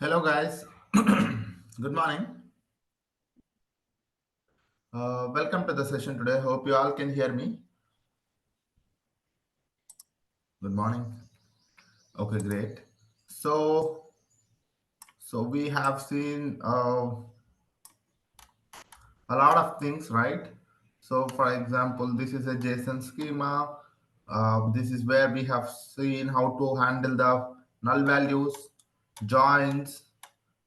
Hello, guys. Good morning. Welcome to the session today. Hope you all can hear me. Good morning. Okay, great. So, so we have seen a lot of things, right? So, for example, this is a JSON schema. This is where we have seen how to handle the null values, joins,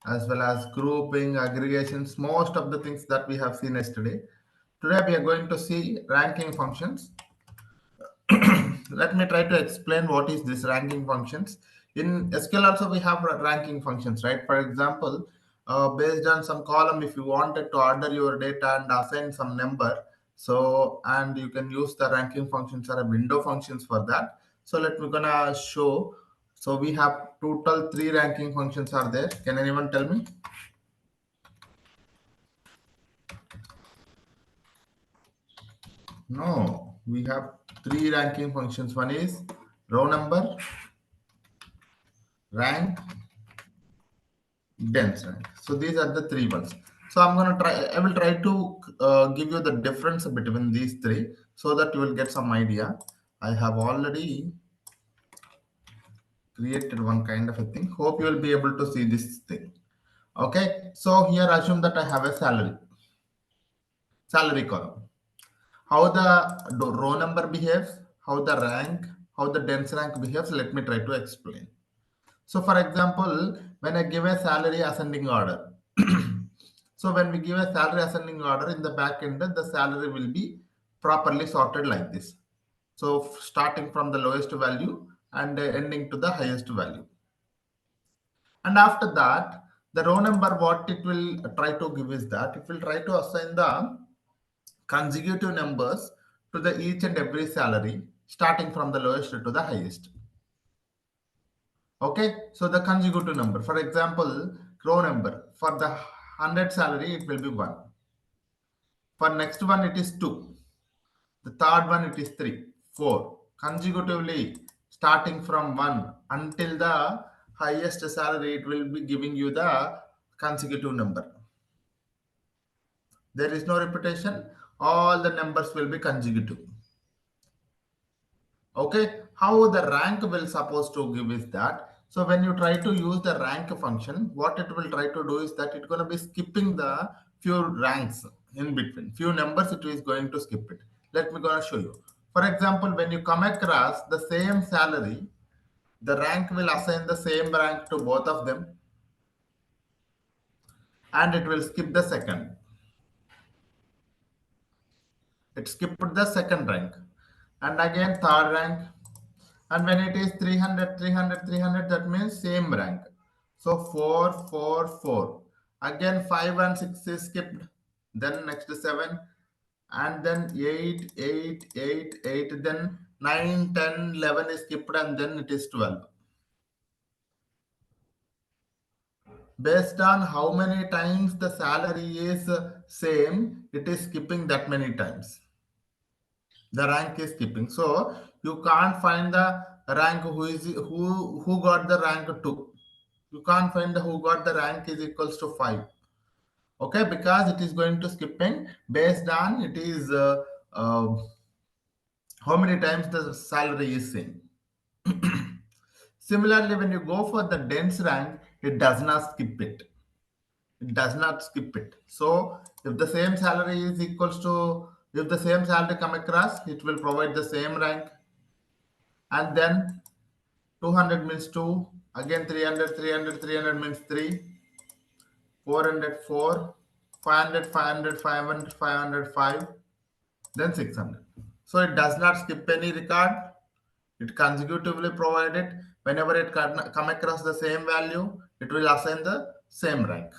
as well as grouping, aggregations, most of the things that we have seen yesterday. Today, we are going to see ranking functions. Let me try to explain what is this ranking functions. In SQL also we have ranking functions, right? For example, based on some column, if you wanted to order your data and assign some number, so and you can use the ranking functions or a window functions for that. So let me gonna show. So we have total three ranking functions are there. Can anyone tell me? No, we have three ranking functions. One is row number, rank, dense rank. So these are the three ones. So I will try to give you the difference between these three so that you will get some idea. I have already created one kind of a thing. Hope you will be able to see this thing. Okay. So here assume that I have a salary column. How the row number behaves, how the rank, how the dense rank behaves. Let me try to explain. So for example, when I give a salary ascending order, so when we give a salary ascending order in the back end, the salary will be properly sorted like this. So starting from the lowest value and ending to the highest value. And after that, the row number, what it will try to give is that it will try to assign the consecutive numbers to the each and every salary, starting from the lowest to the highest. Okay, so the consecutive number, for example, row number for the 100 salary, it will be 1. For next one, it is 2. The third one, it is 3, 4. Consecutively, starting from 1 until the highest salary, it will be giving you the consecutive number. There is no repetition. All the numbers will be consecutive. Okay, how the rank will supposed to give is that. So when you try to use the rank function, what it will try to do is that it's going to be skipping the few ranks in between, few numbers it is going to skip it. Let me gonna show you. For example, when you come across the same salary, the rank will assign the same rank to both of them, and it will skip the second. It skipped the second rank, and again third rank. And when it is 300, 300, 300, that means same rank. So 4, 4, 4. Again 5 and 6 is skipped. Then next 7. And then 8, 8, 8, 8. Then 9, 10, 11 is skipped, and then it is 12. Based on how many times the salary is same, it is skipping that many times. The rank is skipping, so you can't find the rank who got the rank 2. You can't find the who got the rank is equals to 5. Okay, because it is going to skipping based on it is uh, how many times the salary is same. Similarly, when you go for the dense rank, it does not skip it. It does not skip it. So if the same salary is equals to, if the same salary come across, it will provide the same rank. And then 200 means 2, again 300, 300, 300 means 3, 400, 4, 500, 500, 500, 500, 5, then 600. So it does not skip any record. It consecutively provided. Whenever it come across the same value, it will assign the same rank.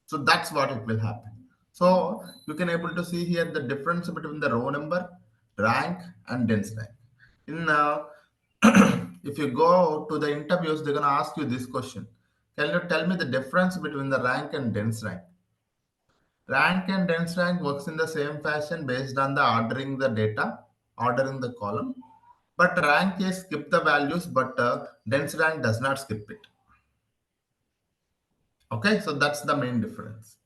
So that's what it will happen. So you can able to see here the difference between the row number, rank, and dense rank. In if you go to the interviews, they're gonna ask you this question: can you tell me the difference between the rank and dense rank? Rank and dense rank works in the same fashion based on the ordering the data, ordering the column. But rank is skip the values, but dense rank does not skip it. Okay, so that's the main difference.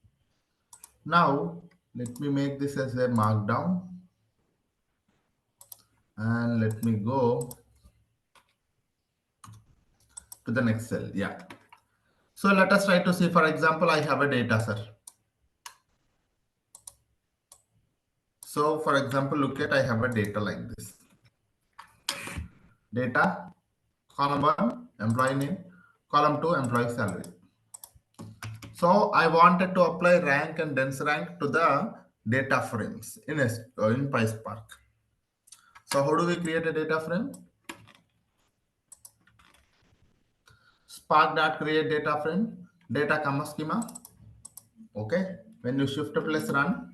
Now let me make this as a markdown, and let me go to the next cell. Yeah. So let us try to see, for example, I have a data, sir. So for example, look at, I have a data like this. Data, column 1, employee name, column 2, employee salary. So I wanted to apply rank and dense rank to the data frames in PySpark. So how do we create a data frame? Spark.create data frame, data comma schema. Okay. When you shift plus run,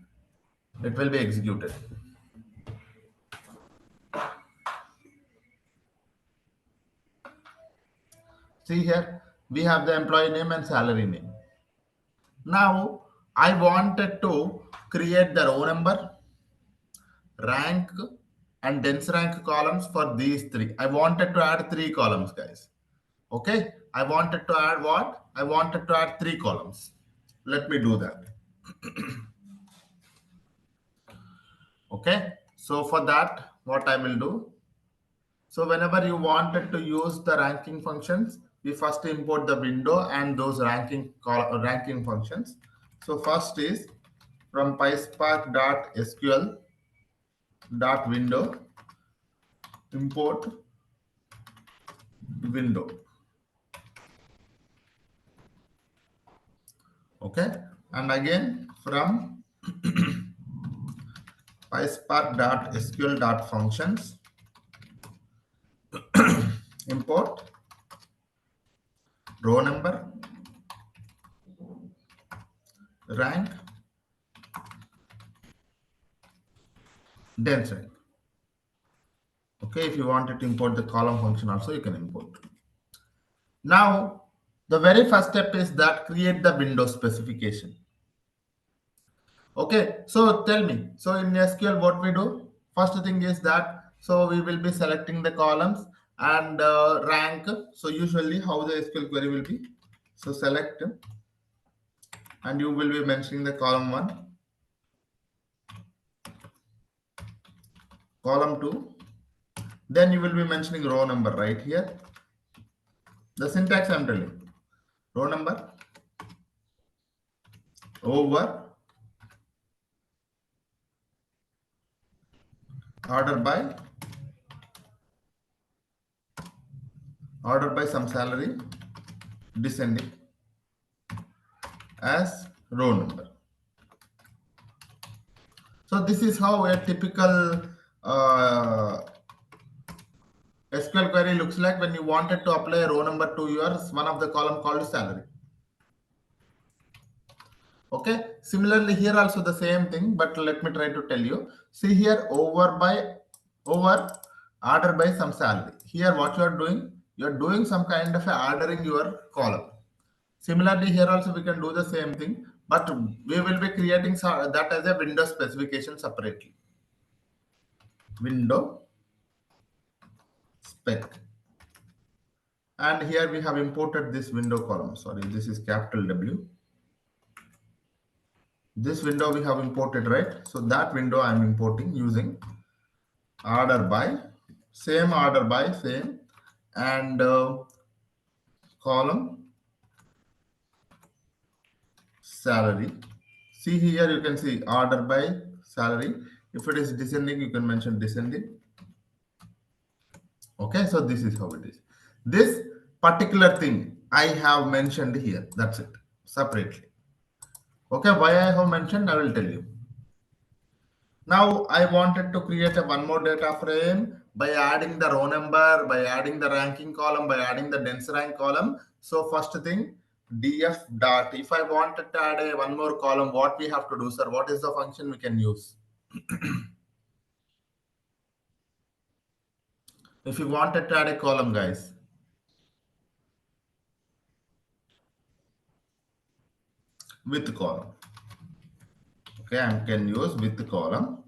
it will be executed. See here, we have the employee name and salary name. Now I wanted to create the row number, rank, and dense rank columns for these three. I wanted to add three columns, guys. Okay, I wanted to add what? I wanted to add three columns. Let me do that. Okay, so for that, what I will do? So whenever you wanted to use the ranking functions, we first import the window and those ranking functions. So first is from PySpark.sql .window import window. Okay, and again from PySpark.sql.functions import row number, rank, dense rank. Okay, if you wanted to import the column function also, you can import. Now, the very first step is that create the window specification. Okay, so tell me, so in SQL, what we do? First thing is that, so we will be selecting the columns and rank. So usually how the SQL query will be, so select and you will be mentioning the column 1, column 2, then you will be mentioning row number right here. The syntax I'm telling, row number over order by some salary descending as row number. So this is how a typical SQL query looks like when you wanted to apply a row number to your one of the column called salary. Okay, similarly here also the same thing, but let me try to tell you. See here, over order by some salary. Here what you are doing some kind of a ordering your column. Similarly here also we can do the same thing, but we will be creating that as a window specification separately. Window spec. And here we have imported this window column. Sorry, this is capital W. This window we have imported, right? So that window I'm importing using order by, same order by, same, and column salary. See here, you can see order by salary. If it is descending, you can mention descending. Okay, so this is how it is. This particular thing I have mentioned here. That's it, separately. Okay, why I have mentioned, I will tell you. Now I wanted to create a one more data frame by adding the row number, by adding the ranking column, by adding the dense rank column. So first thing, df dot. If I wanted to add a one more column, what we have to do, sir? What is the function we can use? If you wanted to add a column, guys, with column. Okay, I can use with column.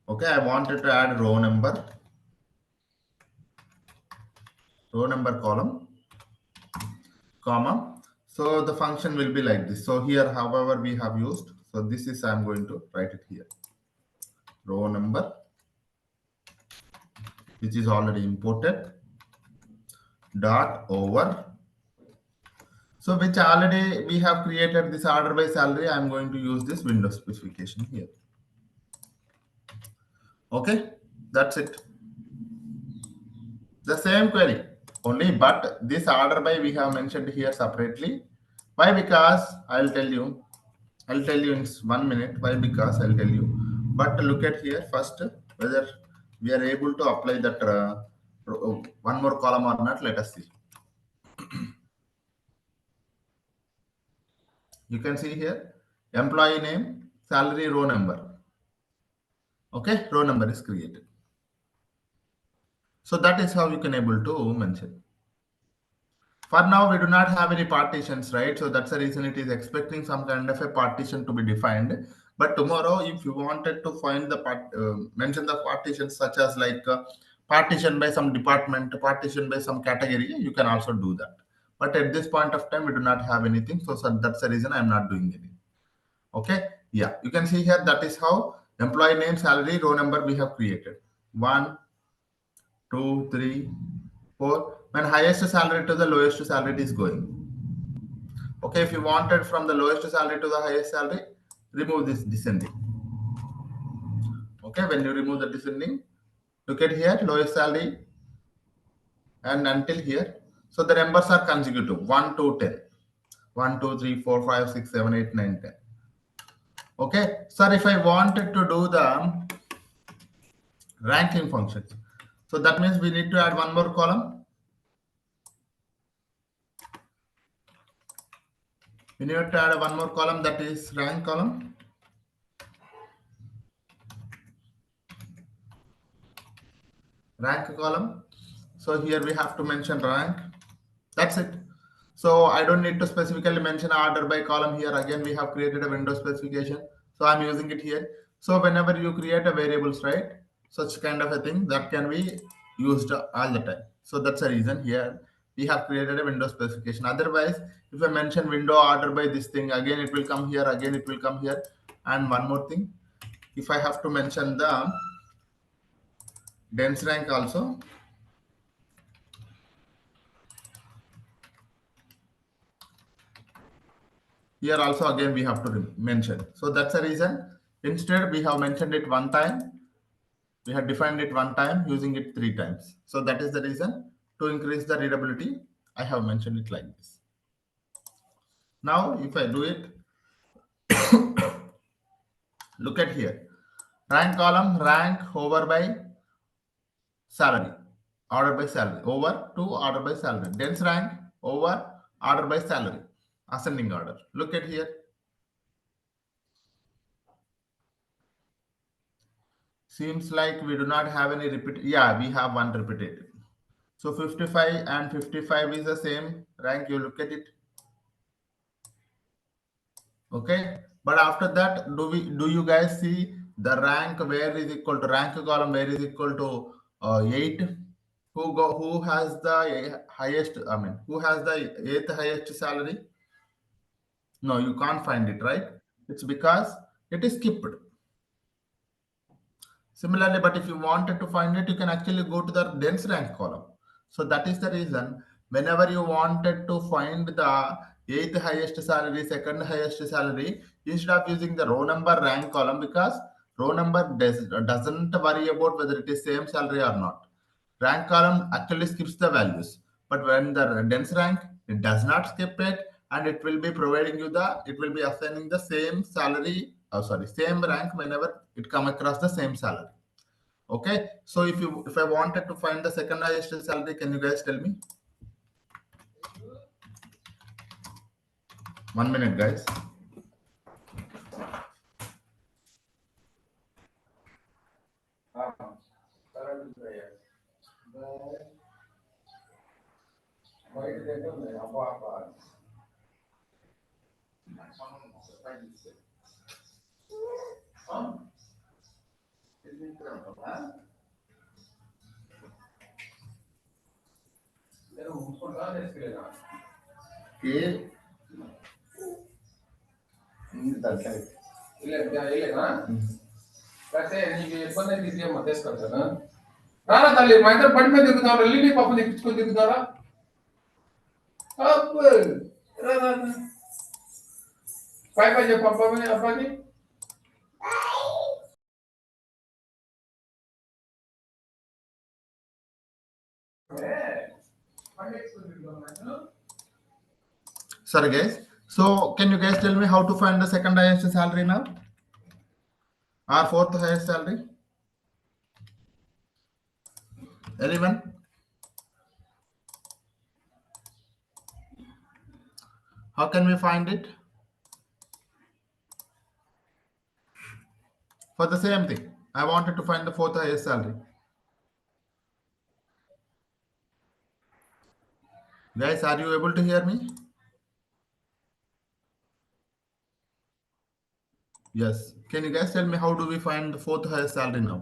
Okay, I wanted to add row number column, comma, So the function will be like this. So here, however, we have used. So this is I'm going to write it here. Row number, which is already imported, dot over. So which already we have created this order by salary. I'm going to use this window specification here. Okay, that's it. The same query only, but this order by we have mentioned here separately. Why? Because I'll tell you in 1 minute why, because I'll tell you. But look at here first whether we are able to apply that one more column or not. Let us see. You can see here employee name, salary, row number. Okay, row number is created. So that is how you can able to mention. For now, we do not have any partitions, right? So that's the reason it is expecting some kind of a partition to be defined. But tomorrow, if you wanted to find the mention the partitions such as like partition by some department, partition by some category, you can also do that. But at this point of time, we do not have anything. So that's the reason I'm not doing anything. Okay. Yeah. You can see here that is how employee name, salary, row number we have created. 1, 2, 3, 4. When highest salary to the lowest salary it is going. Okay, if you wanted from the lowest salary to the highest salary, remove this descending. Okay, when you remove the descending, look at here, lowest salary and until here. So the numbers are consecutive 1 to 10. 1, 2, 3, 4, 5, 6, 7, 8, 9, 10. Okay, sir, if I wanted to do the ranking functions, so that means we need to add one more column. We need to add one more column, that is rank column. Rank column. So here we have to mention rank. That's it. So I don't need to specifically mention order by column here. Again, we have created a window specification. So I'm using it here. So whenever you create a variables, right? Such kind of a thing that can be used all the time. So that's the reason here we have created a window specification. Otherwise, if I mention window order by this thing, again it will come here, again it will come here. And one more thing, if I have to mention the dense rank also, here also again we have to mention. So that's the reason. Instead, we have mentioned it one time. We have defined it one time, using it 3 times. So that is the reason. To increase the readability, I have mentioned it like this. Now, if I do it, look at here. Rank column, rank over by salary. Order by salary. Over to order by salary. Dense rank over order by salary. Ascending order. Look at here. Seems like we do not have any repeat. Yeah, we have one repetitive. So 55 and 55 is the same rank. You look at it. Okay. But after that, do you guys see the rank where is equal to rank column where is equal to 8? Who has the highest? I mean, who has the eighth highest salary? No, you can't find it, right? It's because it is skipped. Similarly, but if you wanted to find it, you can actually go to the dense rank column. So that is the reason whenever you wanted to find the eighth highest salary, second highest salary, instead of using the row number rank column, because row number doesn't worry about whether it is same salary or not. Rank column actually skips the values. But when the dense rank, it does not skip it, and it will be providing you it will be assigning the same salary, same rank whenever it come across the same salary. Okay, so if I wanted to find the second highest salary, can you guys tell me? 1 minute, guys. Okay. ಇಲ್ಲ ಇಲ್ಲೇನಾ ಮತ್ತೆ ನಿಮಗೆ ಇಬ್ಬಂದಿ ಇದೆಯಾ ಮತ್ತೆ ಕಳ್ಸೋಣ ನಾನು ಅಲ್ಲಿ ಮೈದಾನ ಬಂಡ ಮೇಲೆ ಇರುತ್ತವ್ರ ಅಲ್ಲಿ ಪಾಪ ನಿಂತ್ಕೊಂಡಿದ್ದಾರ ಅಪ್ಪ ಪಾಯ್ ಪಾಯ್ ಪಾಪ ಅಪ್ಪಾಜಿ Sorry guys. So can you guys tell me how to find the second highest salary now? Or fourth highest salary? Anyone? How can we find it? For the same thing. I wanted to find the fourth highest salary. Guys, are you able to hear me? Yes. Can you guys tell me how do we find the fourth highest salary now?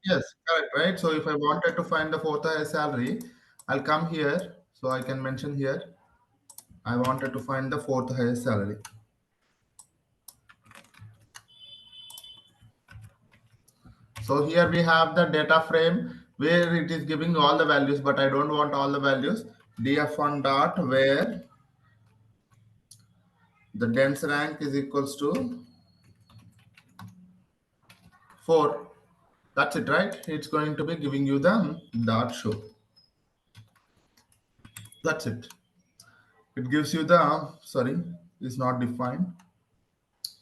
Yes, correct, right? So if I wanted to find the fourth highest salary, I'll come here. So I can mention here. I wanted to find the fourth highest salary. So here we have the data frame where it is giving all the values, but I don't want all the values. df1 dot where the dense rank is equals to 4. That's it, right? It's going to be giving you the dot show. That's it. It gives you the, sorry, it's not defined.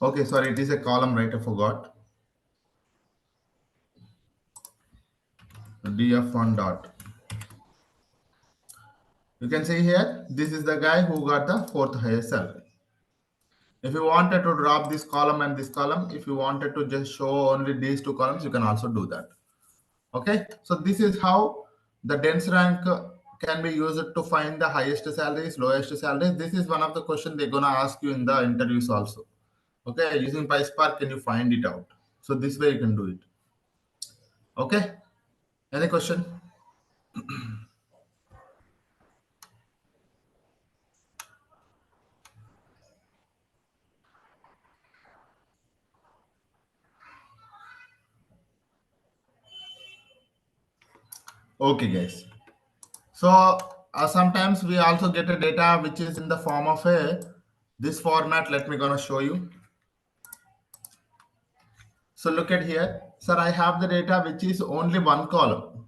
Okay, sorry, it is a column, right? I forgot. df1 dot. You can see here, this is the guy who got the fourth highest salary. If you wanted to drop this column and this column, if you wanted to just show only these two columns, you can also do that. Okay, so this is how the dense rank can be used to find the highest salaries, lowest salaries. This is one of the questions they're gonna ask you in the interviews also. Okay, using PySpark, can you find it out? So this way you can do it. Okay, any question? Okay, guys. So sometimes we also get a data which is in the form of a this format. Let me gonna show you. So look at here, sir. I have the data which is only one column.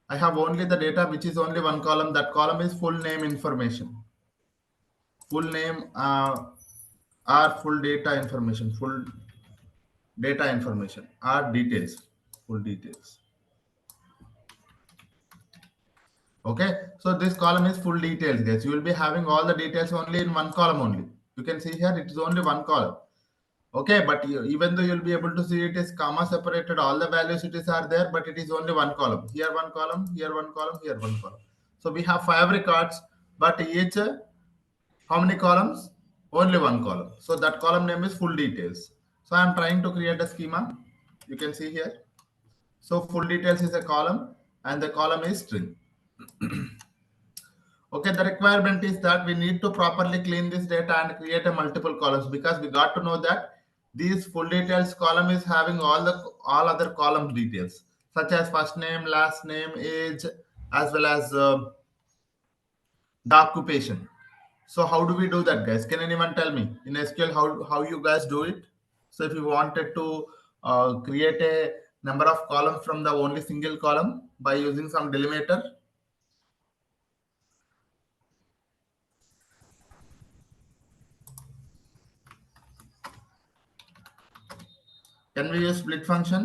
I have only the data which is only one column. That column is full name information. Full name or full data information. Full data information or details. Full details. Okay, so this column is full details, guys. You will be having all the details only in one column only. You can see here it is only one column. Okay, but even though you'll be able to see it is comma separated, all the values it is are there, but it is only one column. Here one column, here one column, here one column. So we have 5 records, but each how many columns? Only one column. So that column name is full details. So I'm trying to create a schema. You can see here. So full details is a column and the column is string. Okay, the requirement is that we need to properly clean this data and create a multiple columns because we got to know that these full details column is having all other column details such as first name, last name, age, as well as the occupation. So how do we do that, guys? Can anyone tell me in SQL how you guys do it? So if you wanted to create a number of columns from the only single column by using some delimiter, can we use split function?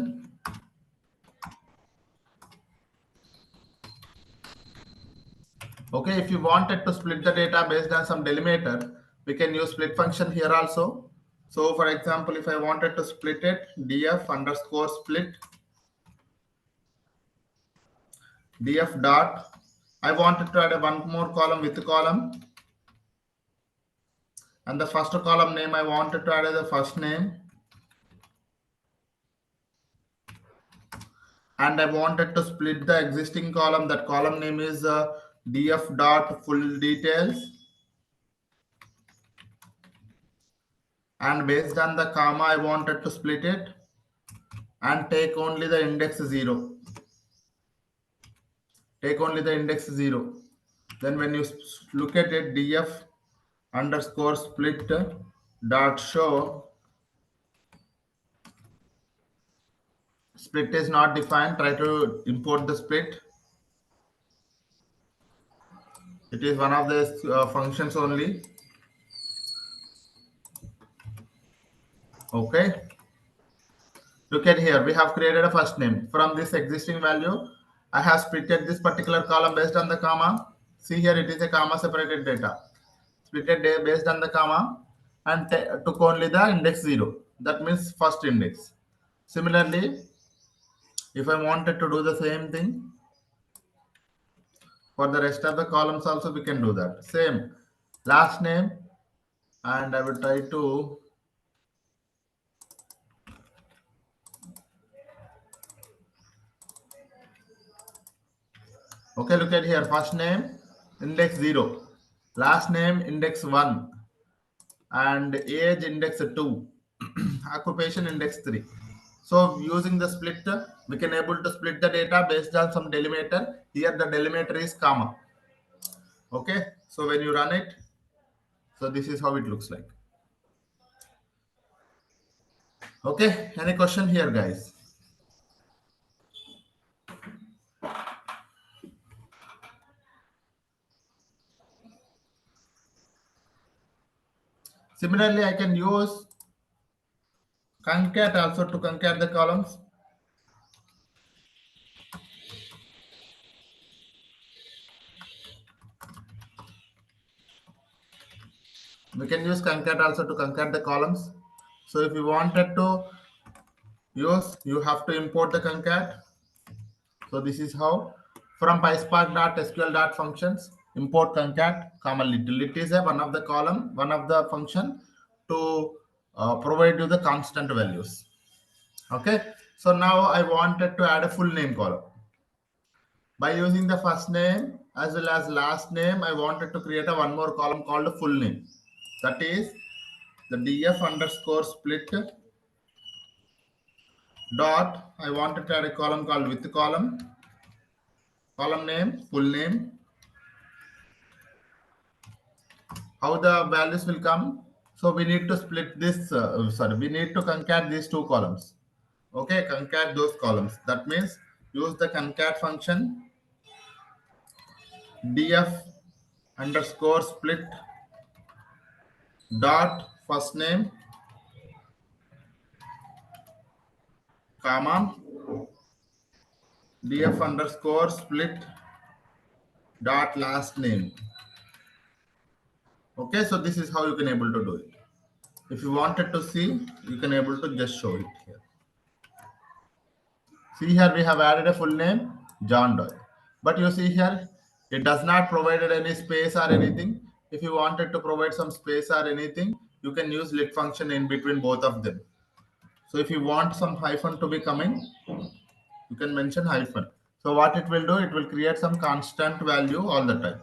Okay, if you wanted to split the data based on some delimiter, we can use split function here also. So for example, if I wanted to split it, df underscore split, df dot, I wanted to add a one more column with the column, and the first column name I wanted to add as the first name, and I wanted to split the existing column. That column name is df dot full details, and based on the comma I wanted to split it and take only the index 0. Take only the index 0. Then when you look at it, df underscore split dot show, split is not defined. Try to import the split. It is one of the functions only. Okay. Look at here. We have created a first name. From this existing value, I have splitted this particular column based on the comma. See here, it is a comma separated data. Splitted based on the comma and took only the index 0. That means first index. Similarly, if I wanted to do the same thing for the rest of the columns also, we can do that. Same last name, and I will try to. Okay, look at here. First name, index 0. Last name, index 1. And age, index 2. Occupation, index 3. So using the split, we can able to split the data based on some delimiter. Here the delimiter is comma. Okay, so when you run it, so this is how it looks like. Okay, any question here, guys? Similarly, I can use concat also to concat the columns. We can use concat also to concat the columns. So if you wanted to use, you have to import the concat. So this is how from PySpark.sql.functions import concat comma lit. Lit is a one of the column, one of the function to provide you the constant values. Okay. So now I wanted to add a full name column. By using the first name as well as last name, I wanted to create a one more column called full name. That is the df underscore split dot. I wanted to add a column called with column name, full name. How the values will come? So we need to split this. We need to concat these two columns. Okay, concat those columns. That means use the concat function df underscore split dot first name comma df underscore split dot last name. Okay, so this is how you can able to do it. If you wanted to see, you can able to just show it here. See here we have added a full name John Doe, but you see here it does not provided any space or anything. If you wanted to provide some space or anything, you can use lit function in between both of them. So if you want some hyphen to be coming, you can mention hyphen. So what it will do, it will create some constant value all the time.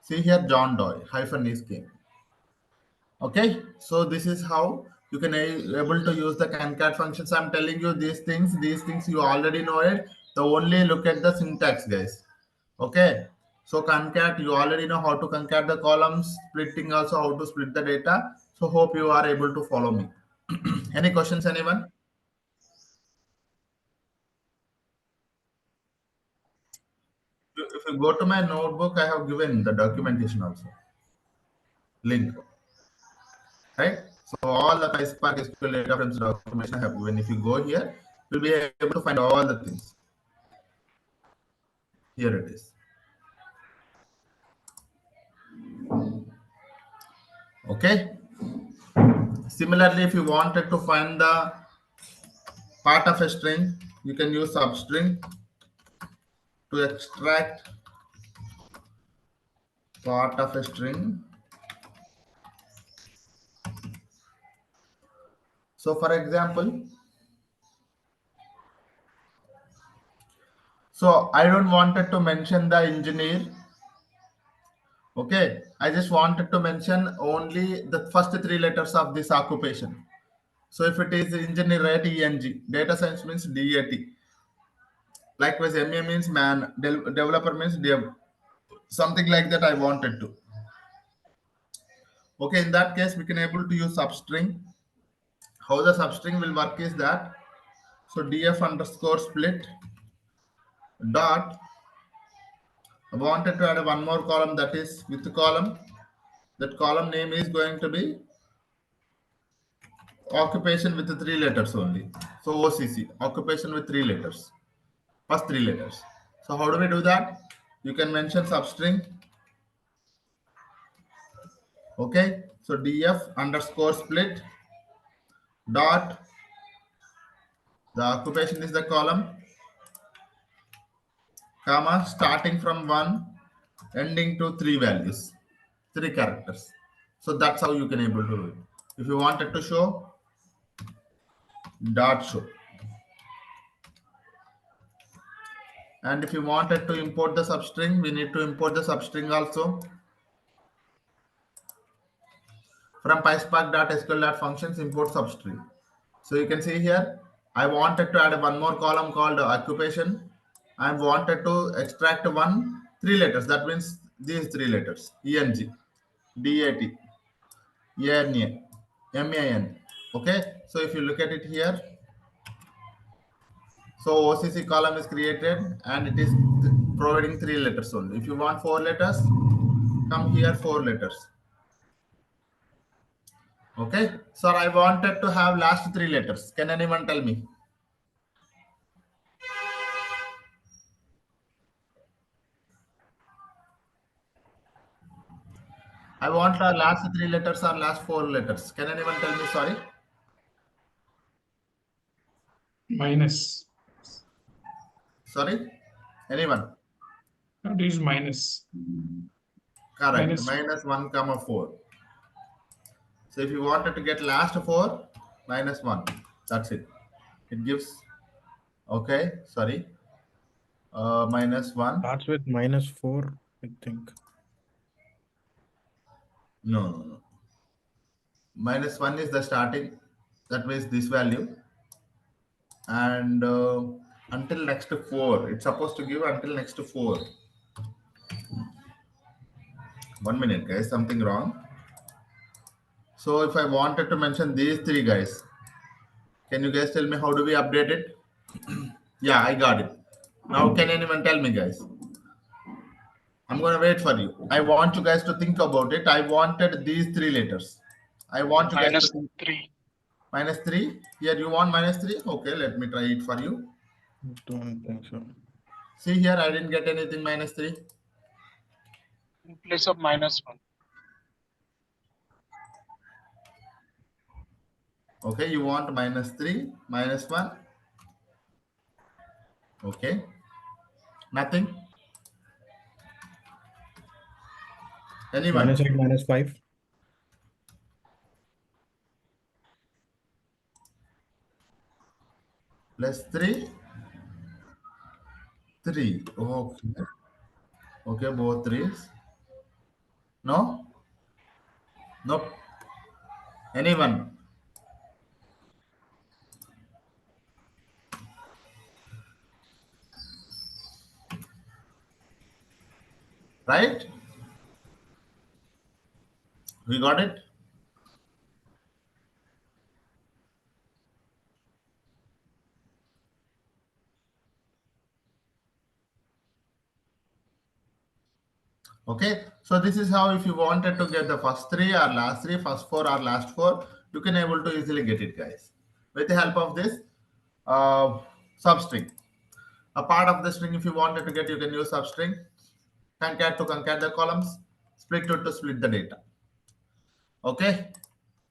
See here John Doe hyphen is came. Okay, so this is how you can able to use the concat functions. I'm telling you these things you already know it. So only look at the syntax, guys. Okay, so concat, you already know how to concat the columns, splitting also how to split the data. So hope you are able to follow me. Any questions, anyone? If you go to my notebook, I have given the documentation also link, right? So all the PySpark SQL data frames documentation I have given. If you go here, you'll be able to find all the things. Here it is. Okay. Similarly, if you wanted to find the part of a string, you can use substring to extract part of a string. So for example, So I don't wanted to mention the engineer. Okay, I just wanted to mention only the first three letters of this occupation. So if it is engineer, write ENG. Data science means DAT. Likewise, MA means man. Developer means dev. Something like that I wanted to. Okay, in that case, we can able to use substring. How the substring will work is that, so df underscore split dot, I wanted to add one more column, that is with the column. That column name is going to be occupation with the three letters only. So OCC, occupation with three letters, first three letters. So how do we do that? You can mention substring. Okay, so df underscore split dot, the occupation is the column, comma, starting from 1, ending to 3 values, 3 characters. So that's how you can able to do it. If you wanted to show, dot show. And if you wanted to import the substring, we need to import the substring also from PySpark.sql.functions import substring. So you can see here, I wanted to add one more column called occupation. I wanted to extract one three letters. That means these three letters: ENG, DAT, ENA, MAN. Okay. So if you look at it here, so OCC column is created and it is providing three letters only. If you want four letters, come here, four letters. Okay. So I wanted to have last three letters. Can anyone tell me? I want the last three letters or last four letters. Can anyone tell me? Sorry. Minus. Sorry. Anyone? It is minus. Correct. Minus. Minus 1 comma 4. So if you wanted to get last four, minus 1. That's it. It gives, okay, sorry, minus 1. Starts with -4, I think. No, no, no. Minus 1 is the starting. That means this value. And until next 4. It's supposed to give until next 4. 1 minute, guys. Something wrong. So if I wanted to mention these three guys, can you guys tell me how do we update it? Yeah, I got it. Now can anyone tell me, guys? I'm gonna wait for you. I want you guys to think about it. I wanted these three letters. I want you guys to think. -3. Minus 3. Here you want minus 3. Okay, let me try it for you. Don't think so. See here, I didn't get anything minus 3. In place of -1. Okay, you want minus 3, minus 1. Okay, nothing. Anyone? -8, -5. Plus 3, 3. Okay. Okay, both threes. No? Nope. Anyone? Right? We got it? Okay, so this is how, if you wanted to get the first three or last three, first four or last four, you can able to easily get it, guys, with the help of this substring. A part of the string, if you wanted to get, you can use substring. Concat to concat the columns, split to split the data. Okay,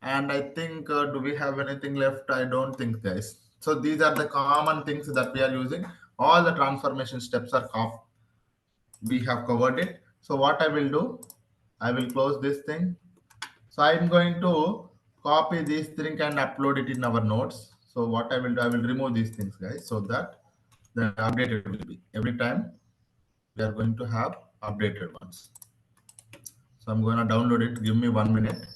and I think, do we have anything left? I don't think, guys. So these are the common things that we are using. All the transformation steps are we have covered it. So what I will do, I will close this thing. So I'm going to copy this thing and upload it in our notes. So what I will do, I will remove these things, guys, so that the updated will be. Every time we are going to have updated ones. So I'm going to download it. Give me 1 minute.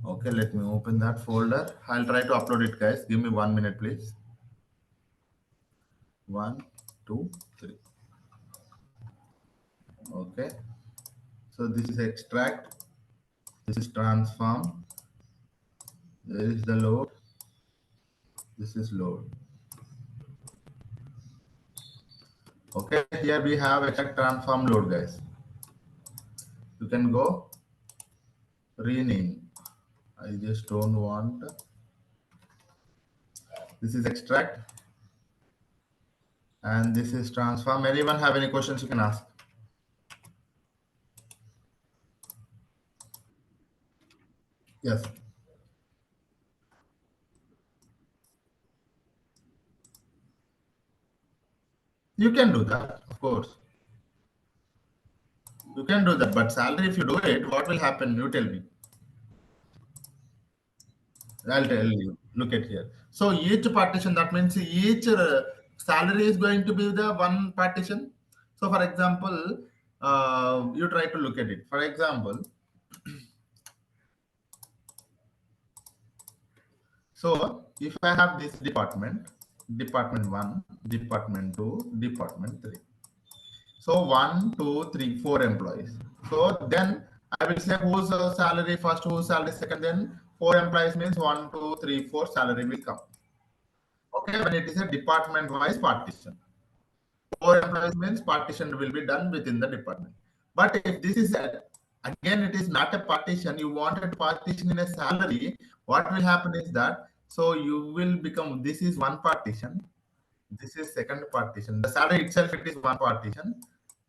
Okay, let me open that folder. I'll try to upload it, guys. Give me 1 minute, please. 1, 2, 3. Okay. So this is extract. This is transform. There is the load. This is load. Okay, here we have extract, transform, load, guys. You can go rename. I just don't want. This is extract. And this is transform. Anyone have any questions you can ask? Yes. You can do that, of course. You can do that, but salary, if you do it, what will happen? You tell me. I'll tell you. Look at here. So each partition, that means each salary is going to be the one partition. So for example, you try to look at it. For example, so if I have this department, department 1, department 2, department 3. So 1, 2, 3, 4 employees. So then I will say whose salary first, whose salary second, then 4 employees means 1, 2, 3, 4 salary will come. Okay, when it is a department wise partition. 4 employees means partition will be done within the department. But if this is again, it is not a partition, you wanted to partition in a salary, what will happen is that, so you will become, this is one partition, this is second partition. The salary itself, it is one partition.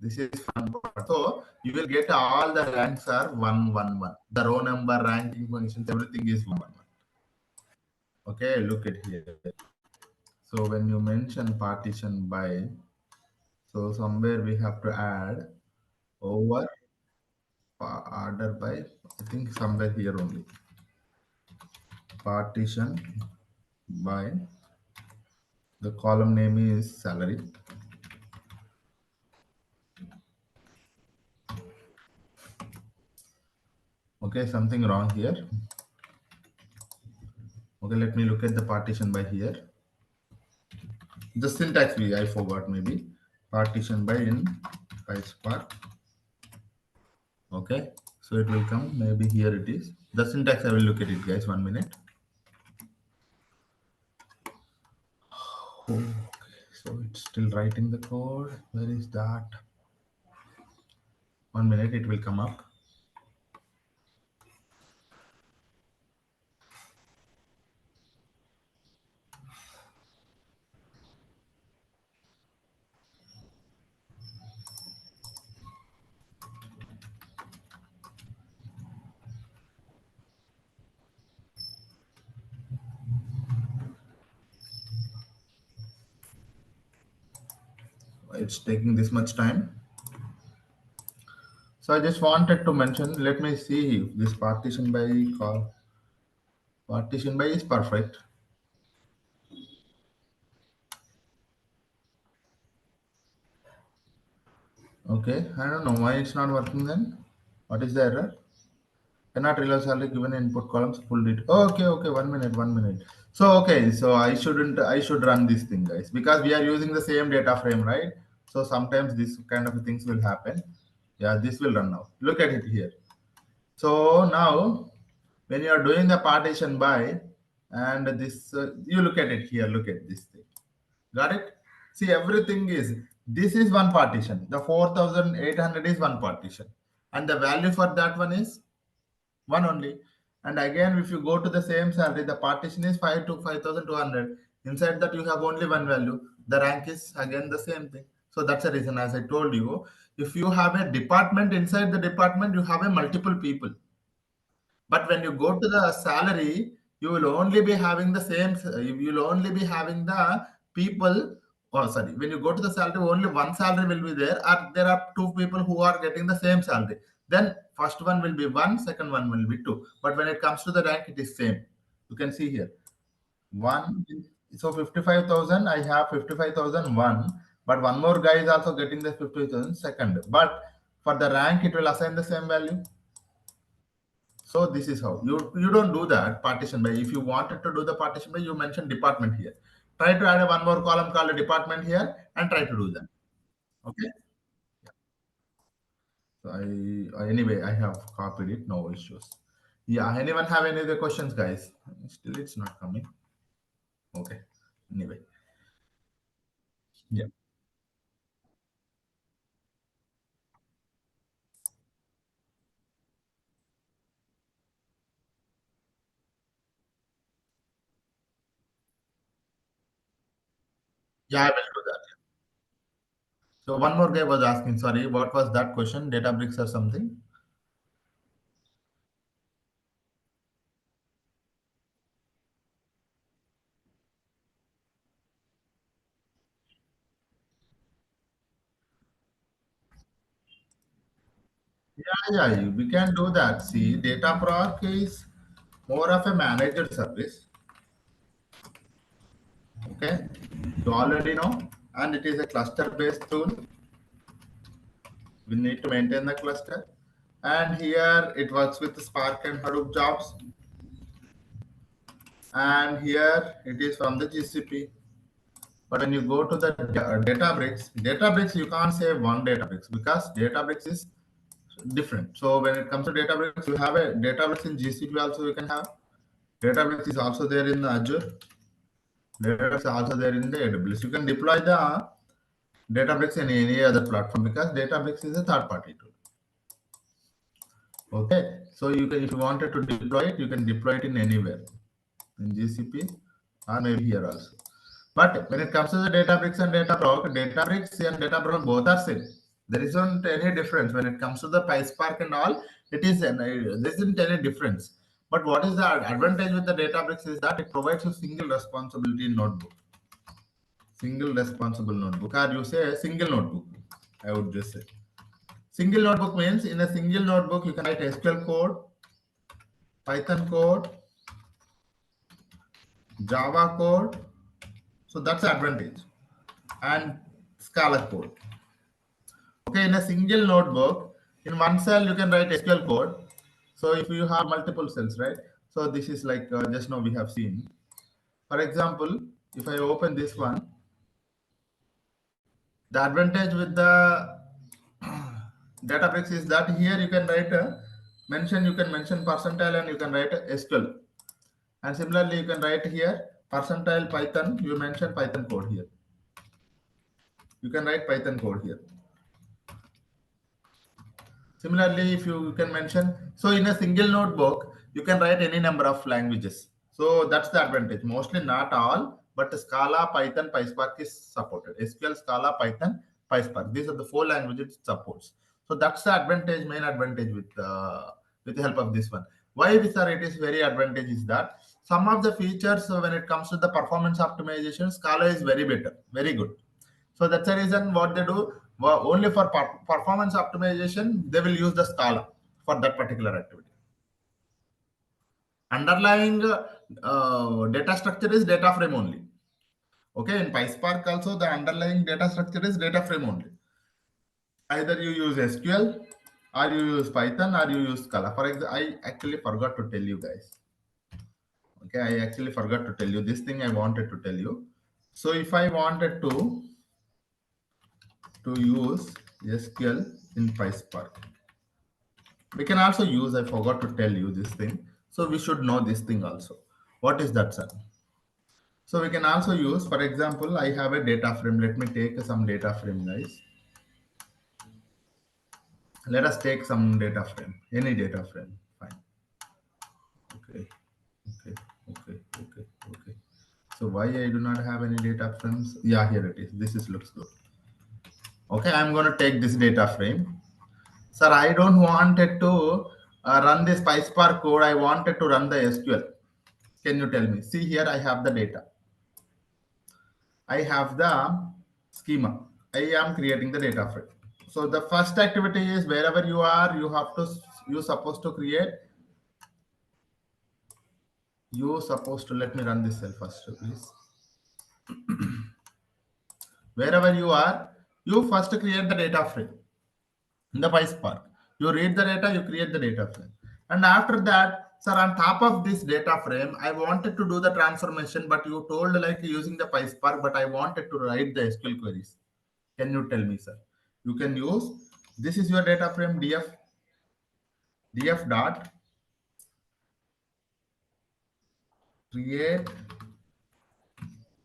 This is one part. So you will get all the ranks are 1, 1, 1. The row number, ranking functions, everything is 1, 1, 1. Okay, look at here. So when you mention partition by, so somewhere we have to add over order by, I think somewhere here only. Partition by, the column name is salary. Okay, something wrong here. Okay, let me look at the partition by here. The syntax I forgot maybe. Partition by in PySpark. Okay, so it will come, maybe here it is. The syntax, I will look at it, guys, 1 minute. Okay, so it's still writing the code. Where is that? 1 minute, it will come up. It's taking this much time. So I just wanted to mention, let me see if this partition by is perfect. Okay, I don't know why it's not working then. What is the error? Cannot realize salary given input columns full detail. Okay, okay, 1 minute, 1 minute. So okay, so I should run this thing, guys, because we are using the same data frame, right? So sometimes this kind of things will happen. Yeah, this will run now. Look at it here. So now when you are doing the partition by, and this you look at it here, look at this thing. Got it? See, everything is, this is one partition. The 4,800 is one partition, and the value for that one is one only. And again, if you go to the same salary, the partition is 5 to 5,200. Inside that you have only one value. The rank is again the same thing. So that's the reason, as I told you, if you have a department, inside the department you have a multiple people. But when you go to the salary, you will only be having the same, you will only be having the people. Oh, sorry. When you go to the salary, only one salary will be there, or there are two people who are getting the same salary. Then first one will be 1, second one will be 2. But when it comes to the rank, it is same. You can see here. One, so 55,000, I have 55,001, but one more guy is also getting the 50,000 second. But for the rank, it will assign the same value. So this is how you don't do that partition by. If you wanted to do the partition by, you mention department here. Try to add a one more column called a department here and try to do that. Okay. So anyway, I have copied it. No issues. Yeah. Anyone have any other questions, guys? Still, it's not coming. Okay. Anyway. Yeah. Yeah, I will do that. So one more guy was asking, sorry, what was that question? Databricks or something? Yeah, we can do that. See, data proc is more of a managed service. Okay, you already know, and it is a cluster-based tool. We need to maintain the cluster, and here it works with Spark and Hadoop jobs, and here it is from the GCP. But when you go to the Databricks, you can't say one Databricks because Databricks is different. So when it comes to Databricks, you have a Databricks in GCP also you can have. Databricks is also there in the Azure. Databricks is also there in the AWS. You can deploy the Databricks in any other platform because Databricks is a third party tool. Okay, so you can, if you wanted to deploy it, you can deploy it in anywhere in GCP or maybe here also. But when it comes to the Databricks and Databricks and Databricks both are same. There isn't any difference when it comes to the PySpark and all. It is there isn't any difference. But what is the advantage with the Databricks is that it provides a single responsibility notebook. Single responsible notebook, or you say a single notebook. I would just say single notebook means in a single notebook you can write SQL code, Python code, Java code. So that's the advantage, and Scala code. Okay, in a single notebook, in one cell you can write SQL code. So if you have multiple cells, right? So this is like just now we have seen. For example, if I open this one, the advantage with the Databricks is that here you can write a mention, you can mention percentile and you can write a SQL. And similarly, you can write here percentile Python, you mention Python code here. You can write Python code here. Similarly, if you can mention, so in a single notebook, you can write any number of languages. So that's the advantage. Mostly not all, but Scala, Python, PySpark is supported. SQL, Scala, Python, PySpark. These are the four languages it supports. So that's the advantage, main advantage with the help of this one. Why this are it is very advantage is that some of the features when it comes to the performance optimization, Scala is very better, very good. So that's the reason what they do. Only for performance optimization, they will use the Scala for that particular activity. Underlying data structure is data frame only. Okay, in PySpark also the underlying data structure is data frame only. Either you use SQL or you use Python or you use Scala. For example, I actually forgot to tell you guys. Okay, I actually forgot to tell you this thing I wanted to tell you. So if I wanted to use SQL in PySpark, we can also use, I forgot to tell you this thing. So we should know this thing also. What is that, sir? So we can also use, for example, I have a data frame. Let me take some data frame, guys. Let us take some data frame, any data frame. Fine. Okay. Okay. Okay. Okay. Okay. So why I do not have any data frames? Yeah, here it is. This is looks good. Okay, I'm going to take this data frame. Sir, I don't want it to run this PySpark code. I wanted to run the SQL. Can you tell me? See here, I have the data. I have the schema. I am creating the data frame. So the first activity is wherever you are, you have to, you're supposed to create you supposed to let me run this cell first, please. Wherever you are, you first create the data frame in the PySpark. You read the data, you create the data frame. And after that, sir, on top of this data frame, I wanted to do the transformation, but you told like using the PySpark, but I wanted to write the SQL queries. Can you tell me, sir? You can use, this is your data frame df dot create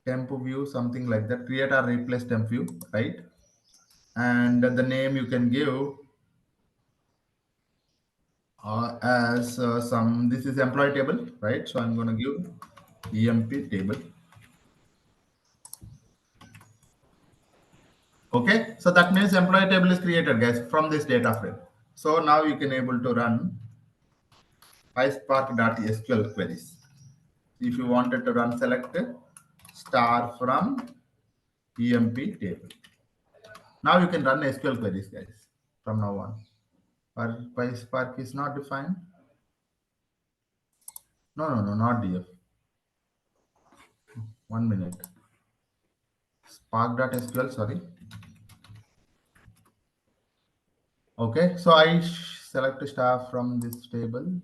temp view, something like that, create or replace temp view, right? And the name you can give as some, this is employee table, right? So I'm going to give emp table. Okay, so that means employee table is created, guys, from this data frame. So now you can able to run PySpark.sql queries. If you wanted to run, select star from emp table. Now you can run SQL queries, guys, from now on. PySpark is not defined. No, not df. 1 minute. Spark.sql, sorry. Okay, so I select star from this table.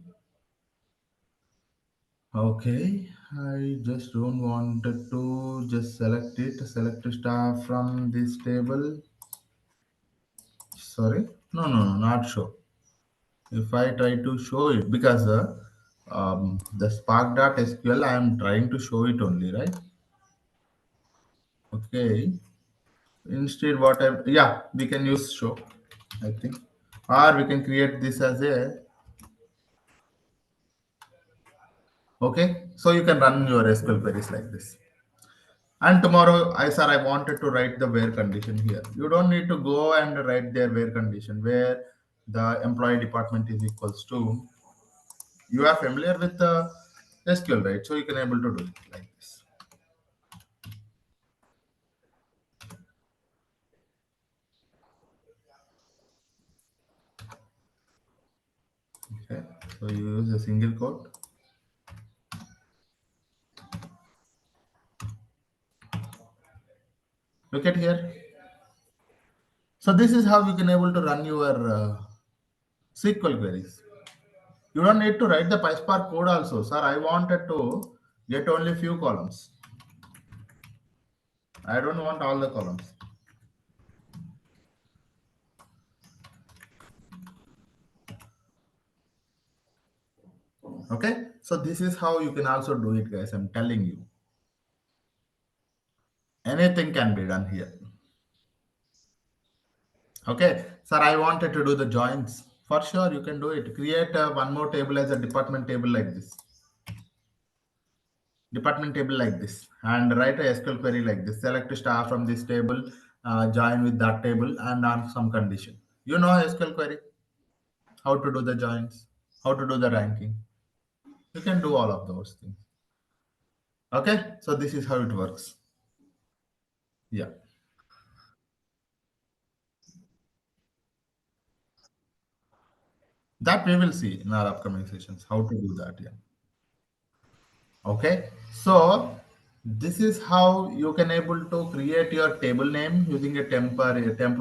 Okay, I just don't want to just select it. Select star from this table. Sorry, no, not show. If I try to show it, because the spark.sql, I am trying to show it only, right? Okay. Instead, what I, yeah, we can use show, I think, or we can create this as a, okay. So you can run your SQL queries like this. And tomorrow, sir, I wanted to write the where condition here. You don't need to go and write their where condition where the employee department is equals to. You are familiar with the SQL, right? So you can able to do it like this. Okay. So you use a single quote. Look at here. So this is how you can able to run your SQL queries. You don't need to write the PySpark code also. Sir, I wanted to get only few columns. I don't want all the columns. Okay. So this is how you can also do it, guys. I'm telling you. Anything can be done here. Okay. Sir, I wanted to do the joins. For sure, you can do it. Create one more table as a department table like this. Department table like this, and write a SQL query like this. Select star from this table, join with that table, and on some condition. You know SQL query, how to do the joins, how to do the ranking. You can do all of those things. Okay, so this is how it works. Yeah, that we will see in our upcoming sessions how to do that. Yeah. Okay, so this is how you can able to create your table name using a temp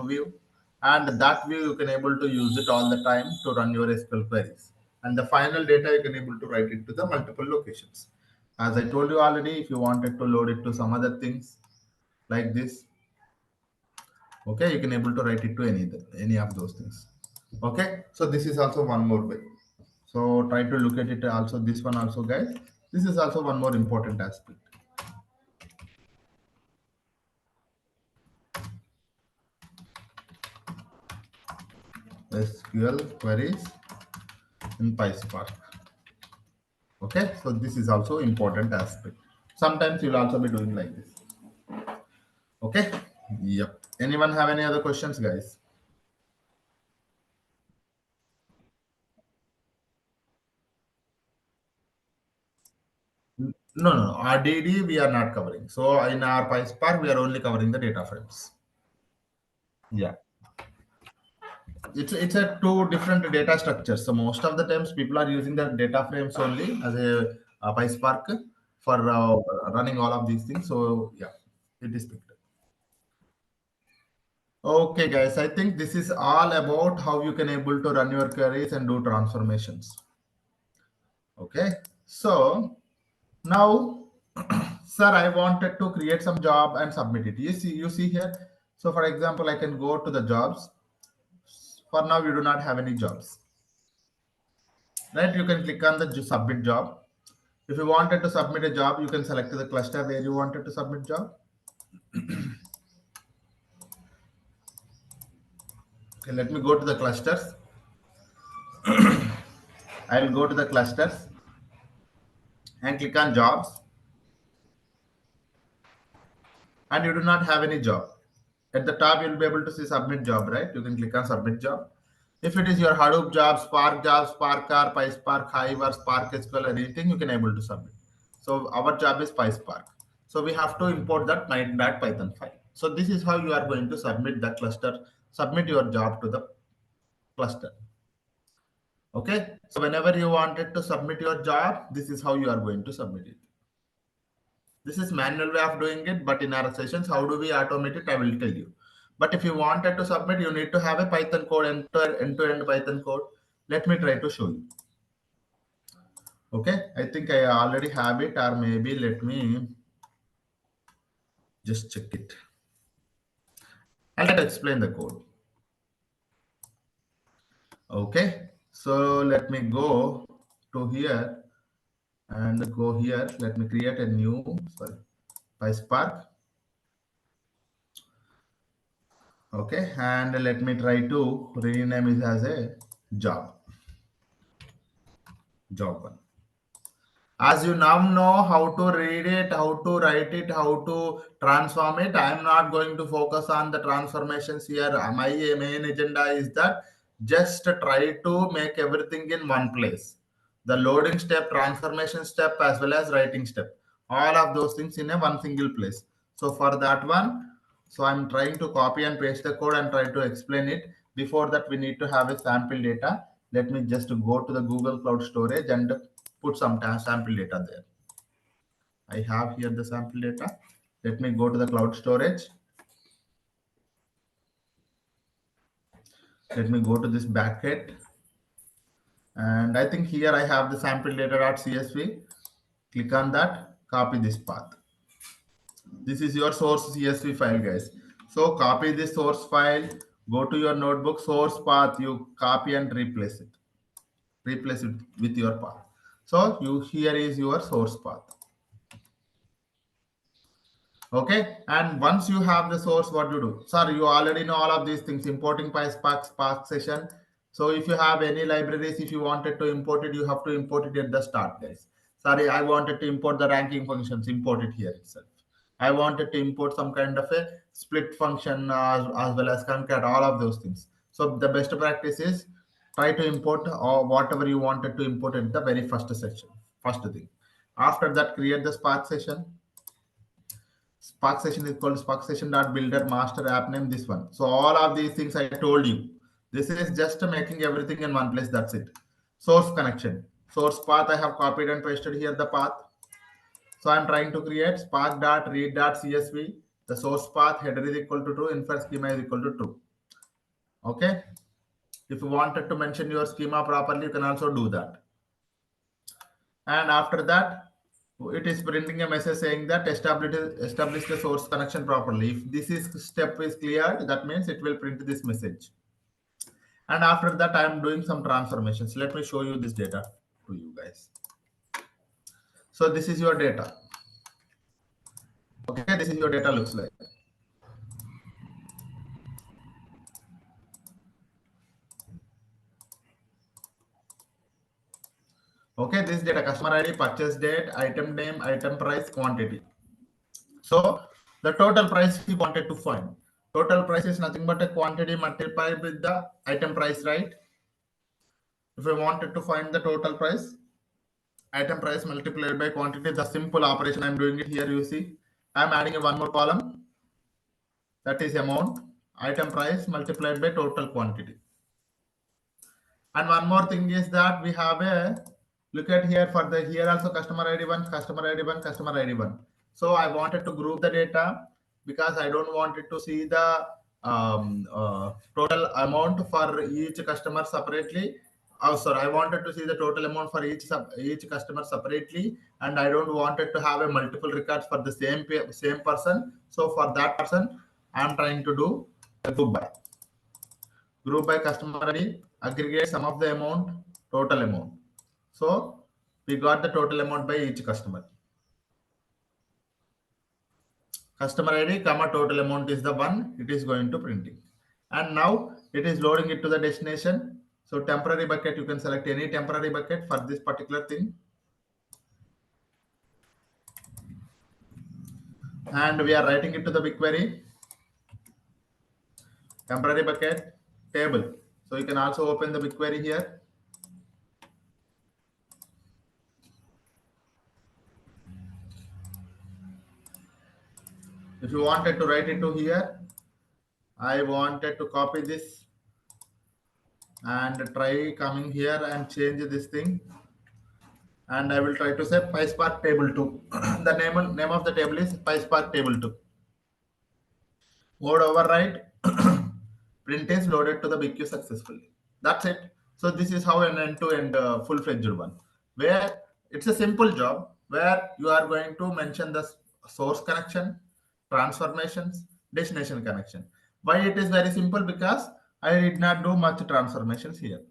view, and that view you can able to use it all the time to run your SQL queries. And the final data you can able to write it to the multiple locations. As I told you already, if you wanted to load it to some other things like this, okay, you can able to write it to any of those things. Okay, so this is also one more way. So try to look at it also, this one also, guys. This is also one more important aspect. SQL queries in PySpark. Okay, so this is also important aspect. Sometimes you'll also be doing like this. Okay, yep. Anyone have any other questions, guys? No. RDD we are not covering. So in our PySpark, we are only covering the data frames. Yeah. It's a two different data structures. So most of the times people are using the data frames only as a PySpark for running all of these things. So yeah, it is picked. Okay, guys, I think this is all about how you can able to run your queries and do transformations. Okay, so now, sir, I wanted to create some job and submit it. You see here. So, for example, I can go to the jobs. For now, we do not have any jobs, right? You can click on the submit job. If you wanted to submit a job, you can select the cluster where you wanted to submit job. Okay, let me go to the clusters. I will go to the clusters and click on jobs, and you do not have any job. At the top, you'll be able to see submit job, right? You can click on submit job. If it is your Hadoop job, Spark job, Spark Car, PySpark, Hive, or Spark SQL, or anything, you can able to submit. So our job is PySpark. So we have to import that .python file. So this is how you are going to submit the cluster, submit your job to the cluster. Okay. So whenever you wanted to submit your job, this is how you are going to submit it. This is manual way of doing it, but in our sessions, how do we automate it? I will tell you. But if you wanted to submit, you need to have a Python code, end-to-end Python code. Let me try to show you. Okay, I think I already have it, or maybe let me just check it. I'll try to explain the code. Okay, so let me go to here and go here. Let me create a new, PySpark. Okay, and let me try to rename it as a job one. As you now know how to read it, how to write it, how to transform it, I am not going to focus on the transformations here. My main agenda is that just try to make everything in one place. The loading step, transformation step, as well as writing step. All of those things in a one single place. So for that one, so I'm trying to copy and paste the code and try to explain it. Before that, we need to have a sample data. Let me just go to the Google Cloud Storage and put some sample data there. I have here the sample data. Let me go to the cloud storage. Let me go to this bucket. And I think here I have the sample data.csv. Click on that, copy this path. This is your source CSV file, guys. So copy this source file, go to your notebook, source path, you copy and replace it. Replace it with your path. So here is your source path. Okay, and once you have the source, what you do? Sir, you already know all of these things, importing PySpark, Spark session. So if you have any libraries, if you wanted to import it, you have to import it at the start, guys. Sorry, I wanted to import the ranking functions, import it here itself. I wanted to import some kind of a split function as well as concat, all of those things. So the best practice is try to import or whatever you wanted to import at the very first section, first thing. After that, create the Spark session. Spark session is called Spark session.builder master app name, this one. So all of these things I told you. This is just making everything in one place. That's it. Source connection. Source path I have copied and pasted here the path. So I'm trying to create spark.read.csv. The source path header is equal to true, infer schema is equal to true. Okay. If you wanted to mention your schema properly, you can also do that. And after that, it is printing a message saying that establish the source connection properly. If this step is cleared, that means it will print this message. And after that, I am doing some transformations. Let me show you this data to you guys. So this is your data. Okay, this is your data looks like. Okay, this data, customer ID, purchase date, item name, item price, quantity. So the total price we wanted to find. Total price is nothing but a quantity multiplied with the item price, right? If I wanted to find the total price, item price multiplied by quantity, the simple operation I'm doing it here, you see. I'm adding a one more column. That is amount, item price multiplied by total quantity. And one more thing is that we have a Look at here for the here also customer ID 1, customer ID 1, customer ID 1. So I wanted to group the data because I don't want it to see the total amount for each customer separately. Oh, sorry, I wanted to see the total amount for each customer separately, and I don't want it to have a multiple records for the same person. So for that person, I'm trying to do a group by customer ID, aggregate sum of the amount, total amount. So we got the total amount by each customer. Customer ID comma total amount is the one it is going to printing. And now it is loading it to the destination. So temporary bucket, you can select any temporary bucket for this particular thing. And we are writing it to the BigQuery. Temporary bucket table. So you can also open the BigQuery here. If you wanted to write it to here, I wanted to copy this and try coming here and change this thing. And I will try to say PySpark table 2. The name of the table is PySpark table 2. Mode override. Print is loaded to the BQ successfully. That's it. So this is how an end-to-end full-fledged one, where it's a simple job where you are going to mention the source connection, transformations, destination connection. Why it is very simple? Because I did not do much transformations here.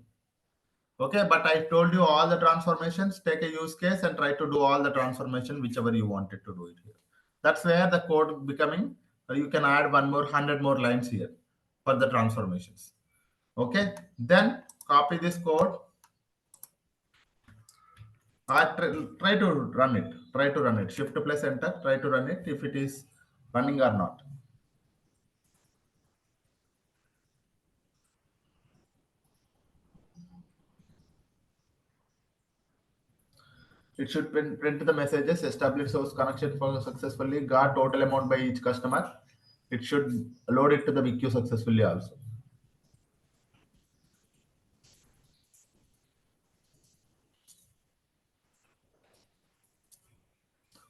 Okay, but I told you all the transformations, take a use case and try to do all the transformation, whichever you wanted to do it here. That's where the code becoming, you can add 100 more lines here for the transformations. Okay, then copy this code. Try to run it. Shift plus enter, try to run it if it is running or not. It should print the messages, establish source connection for successfully, got total amount by each customer. It should load it to the BQ successfully also.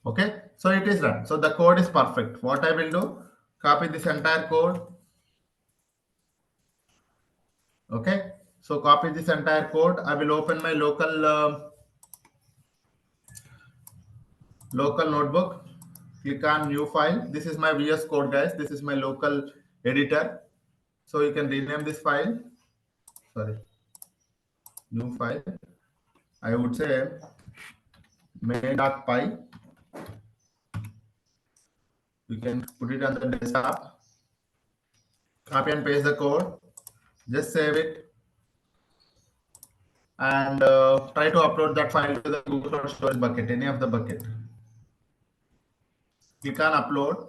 Okay, so it is run. So the code is perfect. What I will do, copy this entire code. Okay, so copy this entire code. I will open my local notebook, click on new file. This is my VS code, guys. This is my local editor. So you can rename this file. Sorry, new file. I would say main.py. You can put it on the desktop. Copy and paste the code. Just save it. And try to upload that file to the Google Cloud Storage bucket, any of the bucket. Click on upload.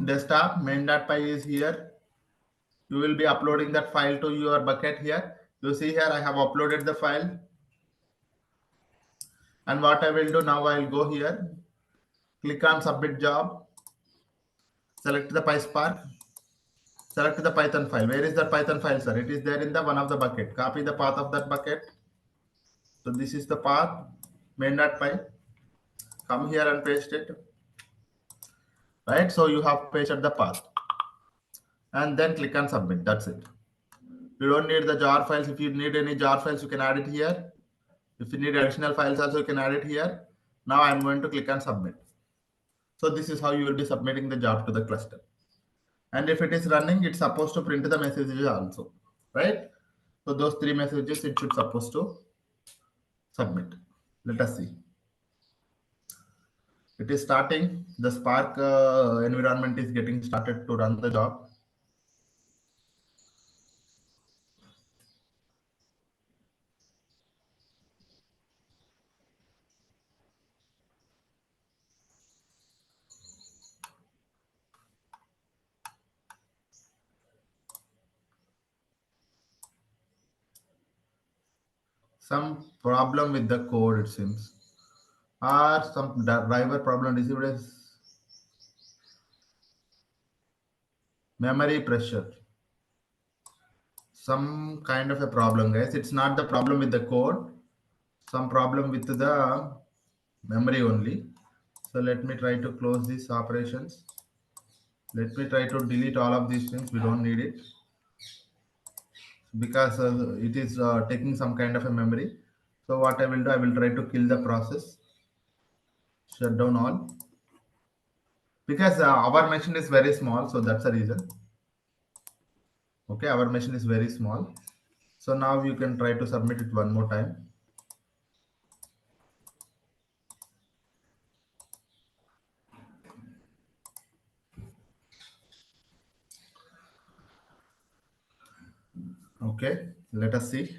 Desktop main.py is here. You will be uploading that file to your bucket here. You see here I have uploaded the file. And what I will do now, I will go here, click on submit job, select the PySpark, select the Python file. Where is the Python file, sir? It is there in the one of the bucket. Copy the path of that bucket. So this is the path, main.py. Come here and paste it. Right, so you have pasted the path. And then click on submit. That's it. You don't need the jar files. If you need any jar files, you can add it here. If you need additional files also, you can add it here. Now I'm going to click on submit. So this is how you will be submitting the job to the cluster. And if it is running, it's supposed to print the messages also, right? So those 3 messages it should supposed to submit. Let us see. It is starting. The Spark environment is getting started to run the job. Some problem with the code, it seems, or some driver problem received as memory pressure. Some kind of a problem, guys. It's not the problem with the code. some problem with the memory only. So let me try to close these operations. Let me try to delete all of these things. We don't need it because it is taking some kind of a memory. So what I will do, I will try to kill the process, shut down all, because our machine is very small. So that's the reason. Okay, our machine is very small. So now you can try to submit it one more time. Okay, let us see.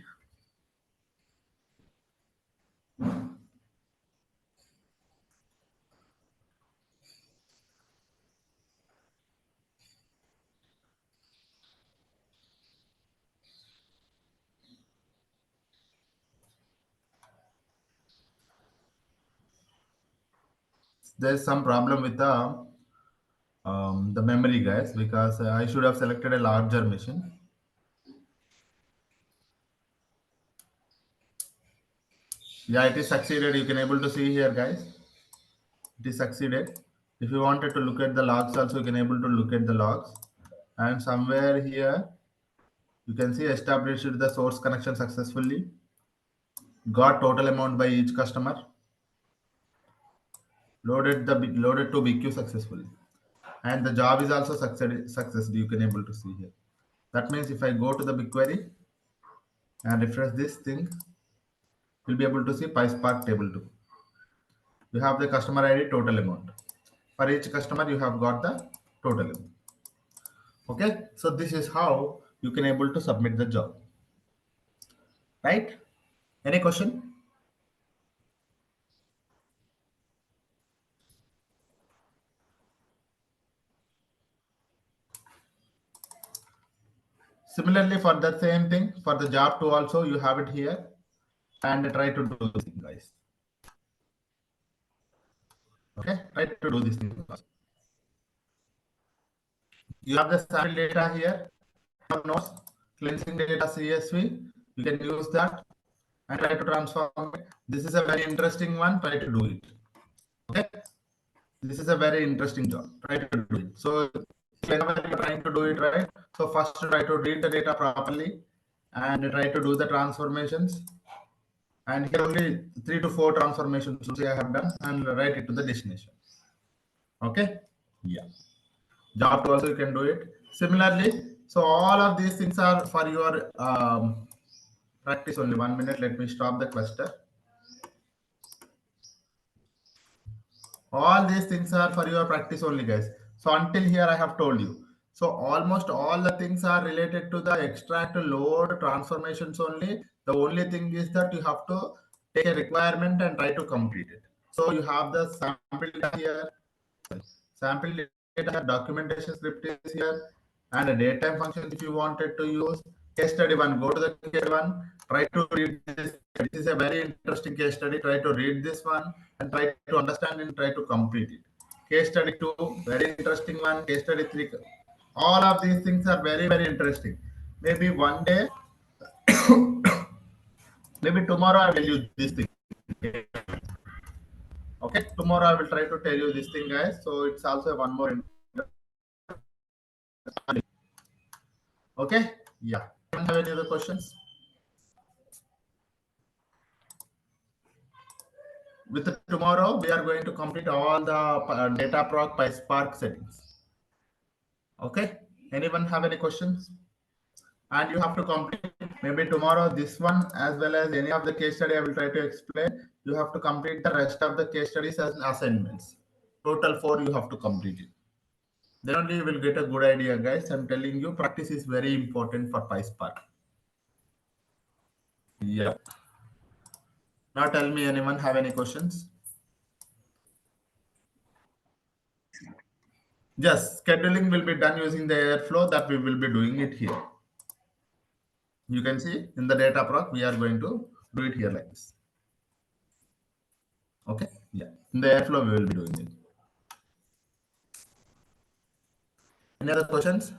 There's some problem with the memory, guys, because I should have selected a larger machine. Yeah, it is succeeded. You can able to see here, guys. It is succeeded. If you wanted to look at the logs also, you can able to look at the logs. And somewhere here, you can see established the source connection successfully. Got total amount by each customer. Loaded to BQ successfully. And the job is also success. You can able to see here. That means if I go to the BigQuery and refresh this thing, you'll be able to see PySpark table 2. You have the customer ID total amount. For each customer, you have got the total amount. Okay, so this is how you can able to submit the job. Right? Any question? Similarly, for the same thing, for the job 2 also, you have it here. And try to do this thing, guys. Okay, try to do this thing. You have the sample data here. Have nodes, cleansing data CSV. You can use that and try to transform it. This is a very interesting one. Try to do it. Okay. This is a very interesting job. Try to do it. So whenever you're trying to do it right, so first try to read the data properly and try to do the transformations. And here only 3 to 4 transformations I have done and write it to the destination. Okay. Yeah. Job 2 also you can do it. Similarly, so all of these things are for your practice only. 1 minute. Let me stop the cluster. All these things are for your practice only, guys. So until here I have told you. So almost all the things are related to the extract, load, transformations only. The only thing is that you have to take a requirement and try to complete it. So you have the sample data here, sample data, documentation script is here, and a datetime function if you wanted to use. Case study 1, go to the case study 1, try to read this. This is a very interesting case study. Try to read this one and try to understand and try to complete it. Case study 2, very interesting one. Case study 3, all of these things are very, very interesting. Maybe one day, maybe tomorrow I will use this thing. Okay, tomorrow I will try to tell you this thing, guys. So it's also one more. Okay, yeah. Have any other questions? With tomorrow, we are going to complete all the data proc PySpark settings. Okay, anyone have any questions? And you have to complete maybe tomorrow this one as well as any of the case study I will try to explain. You have to complete the rest of the case studies as assignments. Total 4 you have to complete it. Then only you will get a good idea, guys. I'm telling you, practice is very important for PySpark. Yeah. Now tell me, anyone have any questions? Yes, scheduling will be done using the Airflow that we will be doing it here. You can see in the data proc, we are going to do it here like this. Okay, yeah. In the Airflow, we will be doing it. Any other questions?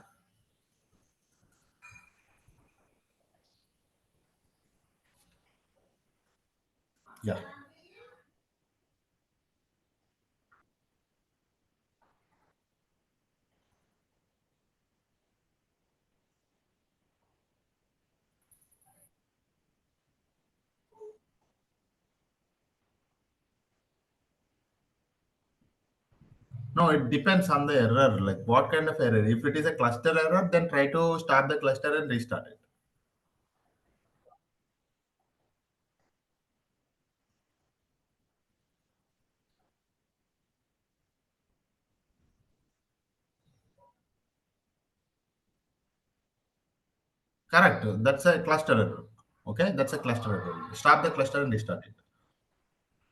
Yeah. No, it depends on the error, like what kind of error. If it is a cluster error, then try to start the cluster and restart it. Correct. That's a cluster error. Okay, that's a cluster error. Stop the cluster and restart it.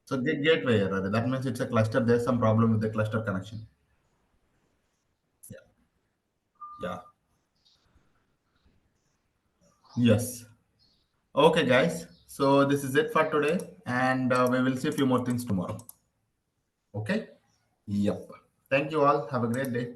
So gateway error. That means it's a cluster. There's some problem with the cluster connection. Yeah. Yeah. Yes. Okay, guys. So this is it for today, and we will see a few more things tomorrow. Okay. Yep. Thank you all. Have a great day.